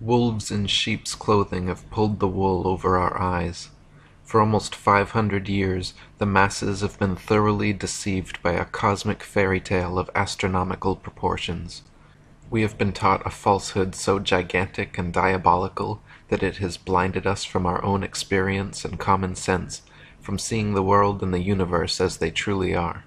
Wolves in sheep's clothing have pulled the wool over our eyes. For almost 500 years, the masses have been thoroughly deceived by a cosmic fairy tale of astronomical proportions. We have been taught a falsehood so gigantic and diabolical that it has blinded us from our own experience and common sense, from seeing the world and the universe as they truly are.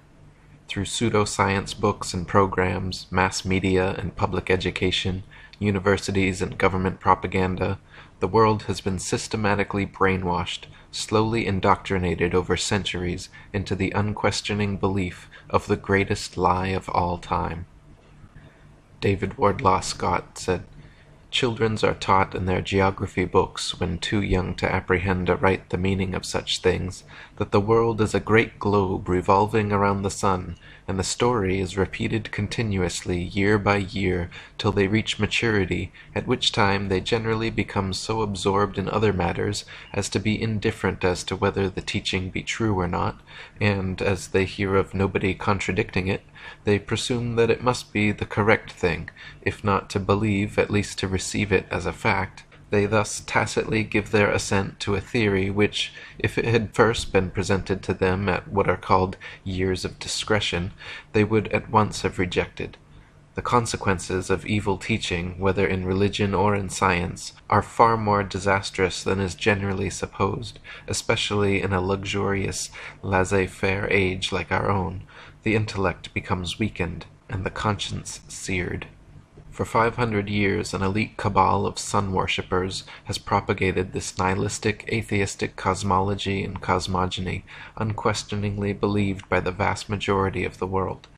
Through pseudoscience books and programs, mass media and public education, universities and government propaganda, the world has been systematically brainwashed, slowly indoctrinated over centuries into the unquestioning belief of the greatest lie of all time. David Wardlaw Scott said, "Children are taught in their geography books, when too young to apprehend aright the meaning of such things, that the world is a great globe revolving around the sun, and the story is repeated continuously year by year till they reach maturity, at which time they generally become so absorbed in other matters as to be indifferent as to whether the teaching be true or not, and, as they hear of nobody contradicting it, they presume that it must be the correct thing, if not to believe, at least to receive it as a fact. They thus tacitly give their assent to a theory which, if it had first been presented to them at what are called years of discretion, they would at once have rejected. The consequences of evil teaching, whether in religion or in science, are far more disastrous than is generally supposed, especially in a luxurious, laissez-faire age like our own. The intellect becomes weakened, and the conscience seared. For 500 years an elite cabal of sun-worshippers has propagated this nihilistic, atheistic cosmology and cosmogony, unquestioningly believed by the vast majority of the world.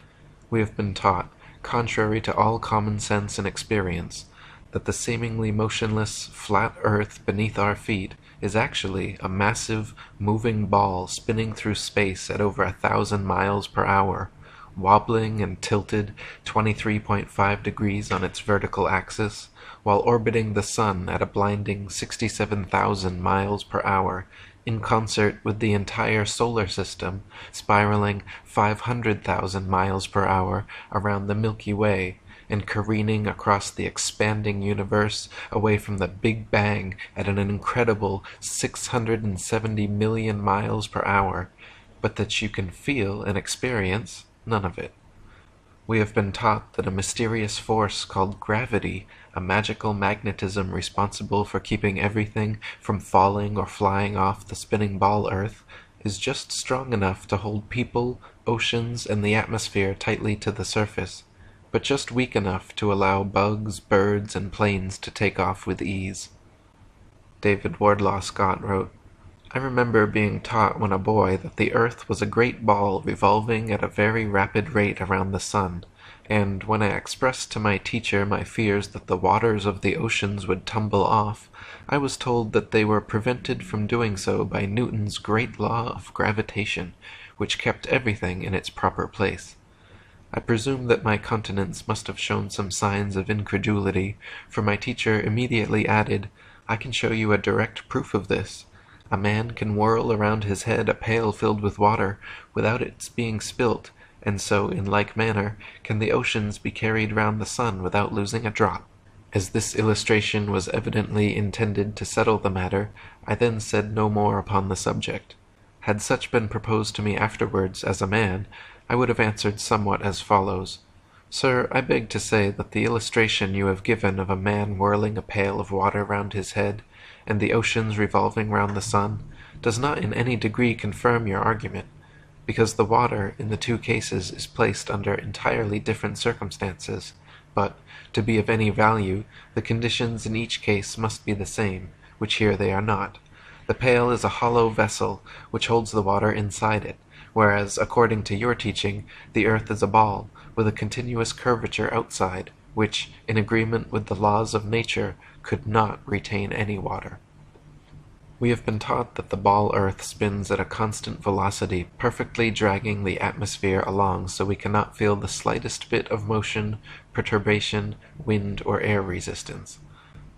We have been taught, contrary to all common sense and experience, that the seemingly motionless, flat earth beneath our feet is actually a massive, moving ball spinning through space at over 1,000 miles per hour, wobbling and tilted 23.5 degrees on its vertical axis, while orbiting the sun at a blinding 67,000 miles per hour, in concert with the entire solar system, spiraling 500,000 miles per hour around the Milky Way, and careening across the expanding universe away from the Big Bang at an incredible 670 million miles per hour, but that you can feel and experience none of it. We have been taught that a mysterious force called gravity, a magical magnetism responsible for keeping everything from falling or flying off the spinning ball Earth, is just strong enough to hold people, oceans, and the atmosphere tightly to the surface, but just weak enough to allow bugs, birds, and planes to take off with ease." David Wardlaw Scott wrote, "I remember being taught when a boy that the earth was a great ball revolving at a very rapid rate around the sun, and when I expressed to my teacher my fears that the waters of the oceans would tumble off, I was told that they were prevented from doing so by Newton's great law of gravitation, which kept everything in its proper place. I presume that my countenance must have shown some signs of incredulity, for my teacher immediately added, 'I can show you a direct proof of this. A man can whirl around his head a pail filled with water without its being spilt, and so, in like manner, can the oceans be carried round the sun without losing a drop.' As this illustration was evidently intended to settle the matter, I then said no more upon the subject. Had such been proposed to me afterwards as a man, I would have answered somewhat as follows: 'Sir, I beg to say that the illustration you have given of a man whirling a pail of water round his head, and the oceans revolving round the sun, does not in any degree confirm your argument, because the water in the two cases is placed under entirely different circumstances, but, to be of any value, the conditions in each case must be the same, which here they are not. The pail is a hollow vessel, which holds the water inside it, whereas, according to your teaching, the earth is a ball, with a continuous curvature outside, which, in agreement with the laws of nature, could not retain any water. We have been taught that the ball earth spins at a constant velocity, perfectly dragging the atmosphere along so we cannot feel the slightest bit of motion, perturbation, wind, or air resistance.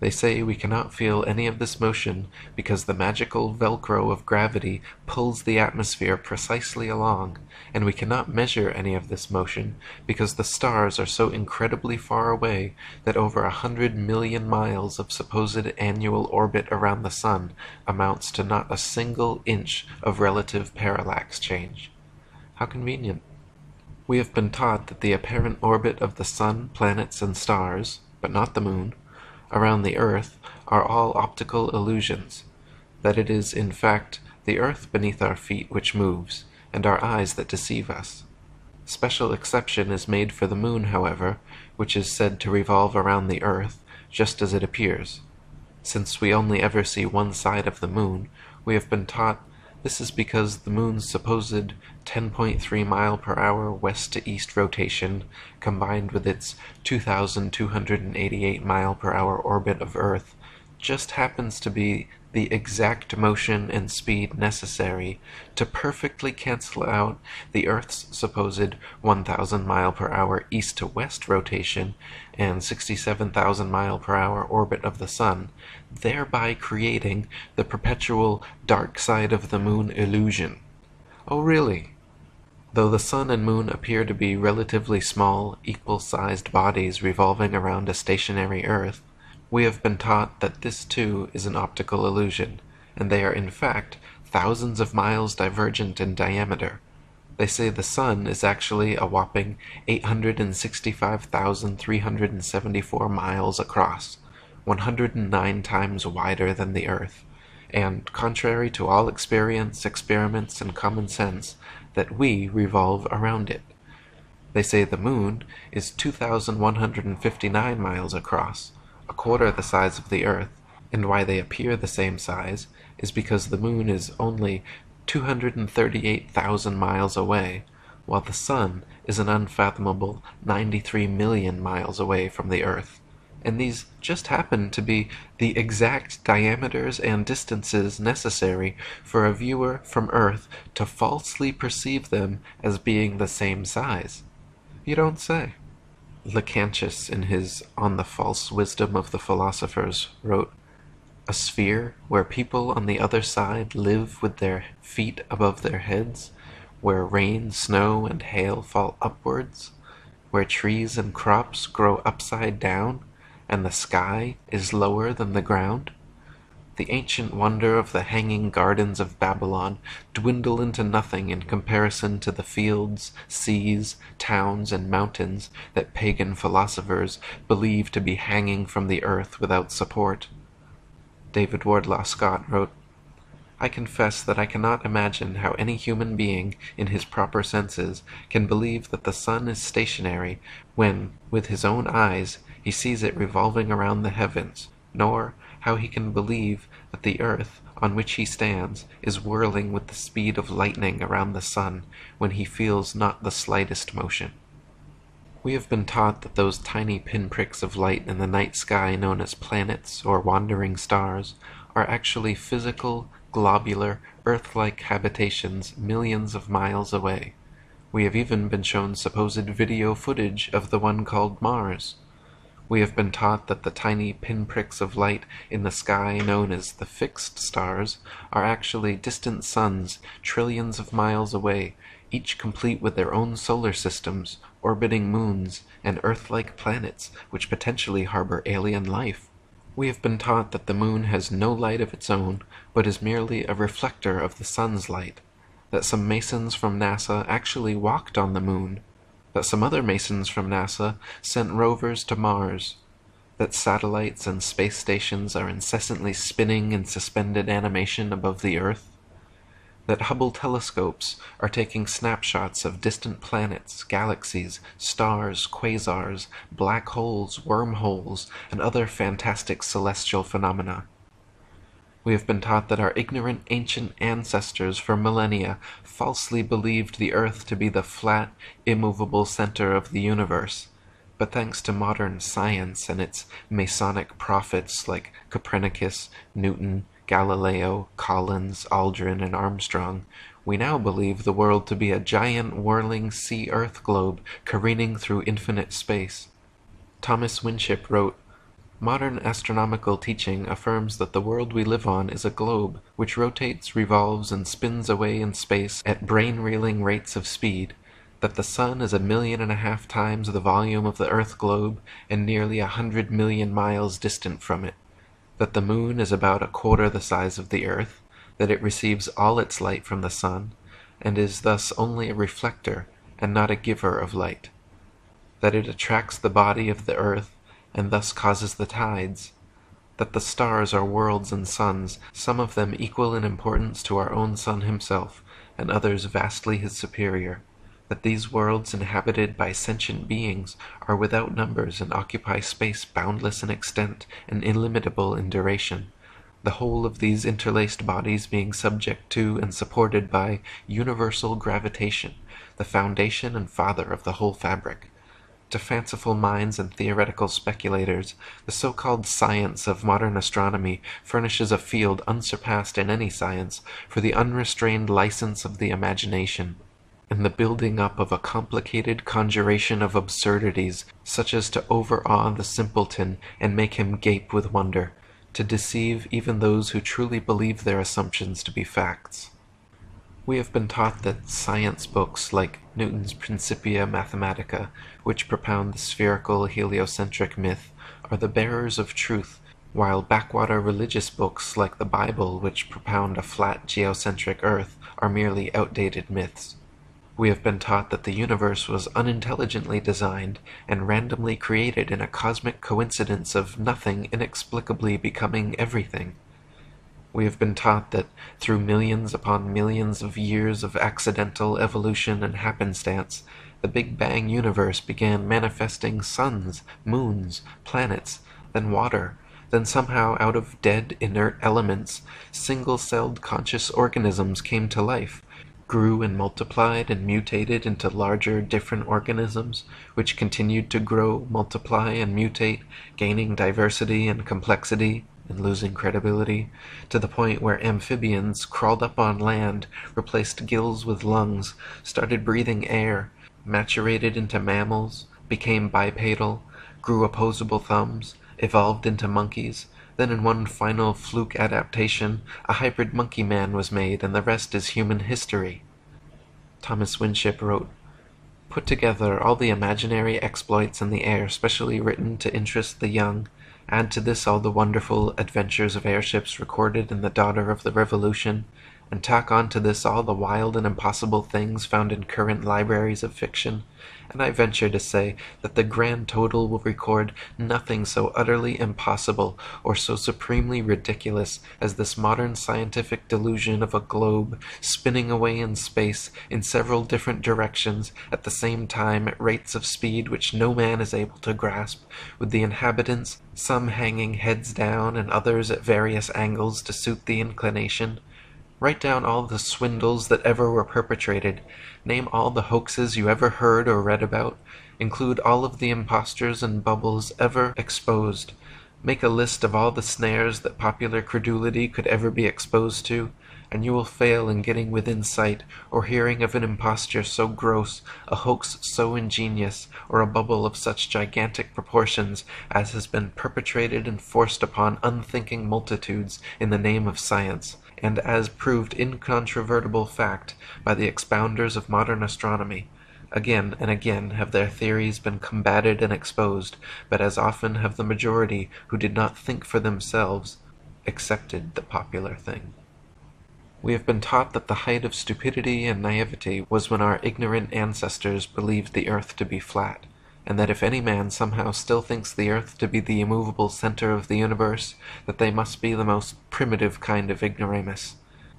They say we cannot feel any of this motion because the magical Velcro of gravity pulls the atmosphere precisely along, and we cannot measure any of this motion because the stars are so incredibly far away that over 100 million miles of supposed annual orbit around the Sun amounts to not a single inch of relative parallax change. How convenient. We have been taught that the apparent orbit of the Sun, planets, and stars, but not the Moon, around the Earth are all optical illusions, that it is, in fact, the Earth beneath our feet which moves, and our eyes that deceive us. Special exception is made for the Moon, however, which is said to revolve around the Earth just as it appears. Since we only ever see one side of the Moon, we have been taught this is because the Moon's supposed 10.3 mile per hour west to east rotation, combined with its 2,288 mile per hour orbit of Earth, just happens to be the exact motion and speed necessary to perfectly cancel out the Earth's supposed 1,000 mile per hour east to west rotation and 67,000 mile per hour orbit of the Sun, thereby creating the perpetual dark side of the Moon illusion. Oh really? Though the Sun and Moon appear to be relatively small, equal-sized bodies revolving around a stationary Earth, we have been taught that this too is an optical illusion, and they are in fact thousands of miles divergent in diameter. They say the Sun is actually a whopping 865,374 miles across, 109 times wider than the Earth, and, contrary to all experience, experiments, and common sense, that we revolve around it. They say the Moon is 2,159 miles across, a quarter the size of the Earth, and why they appear the same size is because the Moon is only 238,000 miles away, while the Sun is an unfathomable 93 million miles away from the Earth, and these just happen to be the exact diameters and distances necessary for a viewer from Earth to falsely perceive them as being the same size. You don't say. Lactantius, in his On the False Wisdom of the Philosophers, wrote, "A sphere where people on the other side live with their feet above their heads, where rain, snow, and hail fall upwards, where trees and crops grow upside down, and the sky is lower than the ground. The ancient wonder of the hanging gardens of Babylon dwindle into nothing in comparison to the fields, seas, towns, and mountains that pagan philosophers believe to be hanging from the earth without support." David Wardlaw Scott wrote, "I confess that I cannot imagine how any human being, in his proper senses, can believe that the Sun is stationary when, with his own eyes, he sees it revolving around the heavens, nor how he can believe that the earth on which he stands is whirling with the speed of lightning around the Sun when he feels not the slightest motion." We have been taught that those tiny pinpricks of light in the night sky known as planets or wandering stars are actually physical, globular, Earth-like habitations millions of miles away. We have even been shown supposed video footage of the one called Mars. We have been taught that the tiny pinpricks of light in the sky known as the fixed stars are actually distant suns trillions of miles away, each complete with their own solar systems, orbiting moons, and Earth-like planets which potentially harbor alien life. We have been taught that the Moon has no light of its own, but is merely a reflector of the Sun's light, that some masons from NASA actually walked on the Moon, that some other masons from NASA sent rovers to Mars, that satellites and space stations are incessantly spinning in suspended animation above the Earth, that Hubble telescopes are taking snapshots of distant planets, galaxies, stars, quasars, black holes, wormholes, and other fantastic celestial phenomena. We have been taught that our ignorant ancient ancestors for millennia falsely believed the Earth to be the flat, immovable center of the universe, but thanks to modern science and its Masonic prophets like Copernicus, Newton, Galileo, Collins, Aldrin, and Armstrong, we now believe the world to be a giant whirling sea-Earth globe careening through infinite space. Thomas Winship wrote, Modern astronomical teaching affirms that the world we live on is a globe which rotates, revolves, and spins away in space at brain-reeling rates of speed, that the sun is 1.5 million times the volume of the Earth globe and nearly 100 million miles distant from it, that the moon is about 1/4 the size of the Earth, that it receives all its light from the sun, and is thus only a reflector and not a giver of light, that it attracts the body of the Earth and thus causes the tides, that the stars are worlds and suns, some of them equal in importance to our own sun himself, and others vastly his superior, that these worlds inhabited by sentient beings are without numbers and occupy space boundless in extent and illimitable in duration, the whole of these interlaced bodies being subject to and supported by universal gravitation, the foundation and father of the whole fabric. To fanciful minds and theoretical speculators, the so-called science of modern astronomy furnishes a field unsurpassed in any science for the unrestrained license of the imagination, and the building up of a complicated conjuration of absurdities, such as to overawe the simpleton and make him gape with wonder, to deceive even those who truly believe their assumptions to be facts. We have been taught that science books like Newton's Principia Mathematica, which propound the spherical heliocentric myth, are the bearers of truth, while backwater religious books like the Bible, which propound a flat geocentric Earth, are merely outdated myths. We have been taught that the universe was unintelligently designed and randomly created in a cosmic coincidence of nothing inexplicably becoming everything. We have been taught that through millions upon millions of years of accidental evolution and happenstance, the Big Bang universe began manifesting suns, moons, planets, then water, then somehow out of dead, inert elements, single-celled conscious organisms came to life, grew and multiplied and mutated into larger, different organisms, which continued to grow, multiply, and mutate, gaining diversity and complexity, and losing credibility, to the point where amphibians crawled up on land, replaced gills with lungs, started breathing air, maturated into mammals, became bipedal, grew opposable thumbs, evolved into monkeys. Then in one final fluke adaptation, a hybrid monkey man was made, and the rest is human history. Thomas Winship wrote, "Put together all the imaginary exploits in the air specially written to interest the young, add to this all the wonderful adventures of airships recorded in The Daughter of the Revolution, and tack on to this all the wild and impossible things found in current libraries of fiction, and I venture to say that the grand total will record nothing so utterly impossible or so supremely ridiculous as this modern scientific delusion of a globe spinning away in space in several different directions at the same time at rates of speed which no man is able to grasp, with the inhabitants, some hanging heads down and others at various angles to suit the inclination. Write down all the swindles that ever were perpetrated, name all the hoaxes you ever heard or read about, include all of the impostures and bubbles ever exposed, make a list of all the snares that popular credulity could ever be exposed to, and you will fail in getting within sight or hearing of an imposture so gross, a hoax so ingenious, or a bubble of such gigantic proportions as has been perpetrated and forced upon unthinking multitudes in the name of science, and as proved incontrovertible fact by the expounders of modern astronomy. Again and again have their theories been combated and exposed, but as often have the majority who did not think for themselves accepted the popular thing. We have been taught that the height of stupidity and naivety was when our ignorant ancestors believed the earth to be flat, and that if any man somehow still thinks the earth to be the immovable center of the universe, that they must be the most primitive kind of ignoramus.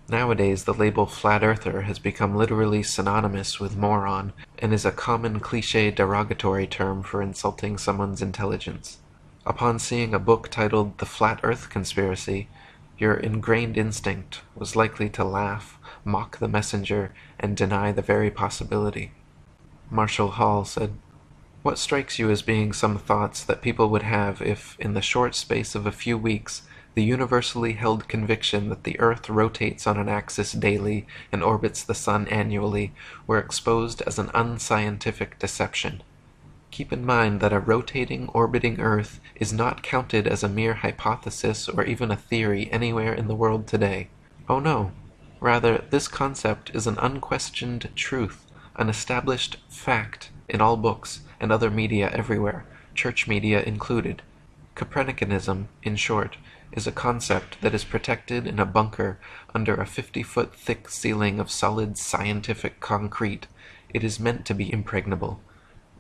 Nowadays the label flat earther has become literally synonymous with moron, and is a common cliché derogatory term for insulting someone's intelligence. Upon seeing a book titled The Flat Earth Conspiracy, your ingrained instinct was likely to laugh, mock the messenger, and deny the very possibility. Marshall Hall said, "What strikes you as being some thoughts that people would have if, in the short space of a few weeks, the universally held conviction that the earth rotates on an axis daily and orbits the sun annually were exposed as an unscientific deception? Keep in mind that a rotating, orbiting Earth is not counted as a mere hypothesis or even a theory anywhere in the world today. Oh no. Rather, this concept is an unquestioned truth, an established fact in all books and other media everywhere, church media included. Copernicanism, in short, is a concept that is protected in a bunker under a 50-foot thick ceiling of solid scientific concrete. It is meant to be impregnable.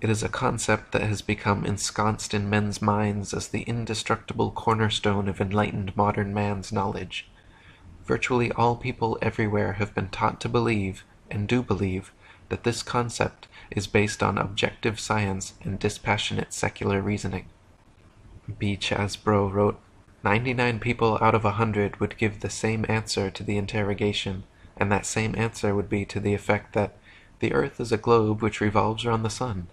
It is a concept that has become ensconced in men's minds as the indestructible cornerstone of enlightened modern man's knowledge. Virtually all people everywhere have been taught to believe, and do believe, that this concept is based on objective science and dispassionate secular reasoning. B. Chasbro wrote, 99 people out of 100 would give the same answer to the interrogation, and that same answer would be to the effect that the Earth is a globe which revolves around the sun.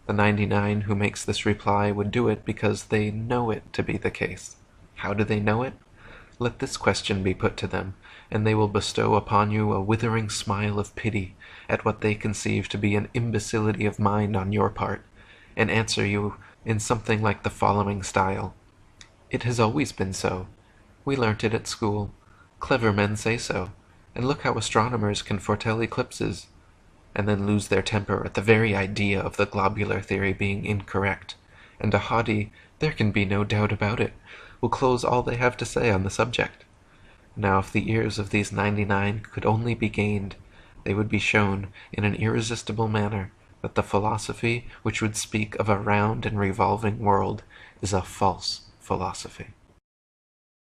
The 99 who makes this reply would do it because they know it to be the case. How do they know it? Let this question be put to them, and they will bestow upon you a withering smile of pity at what they conceive to be an imbecility of mind on your part, and answer you in something like the following style. It has always been so. We learnt it at school. Clever men say so, and look how astronomers can foretell eclipses, and then lose their temper at the very idea of the globular theory being incorrect, and a haughty, there can be no doubt about it, will close all they have to say on the subject. Now if the ears of these 99 could only be gained, they would be shown, in an irresistible manner, that the philosophy which would speak of a round and revolving world is a false philosophy.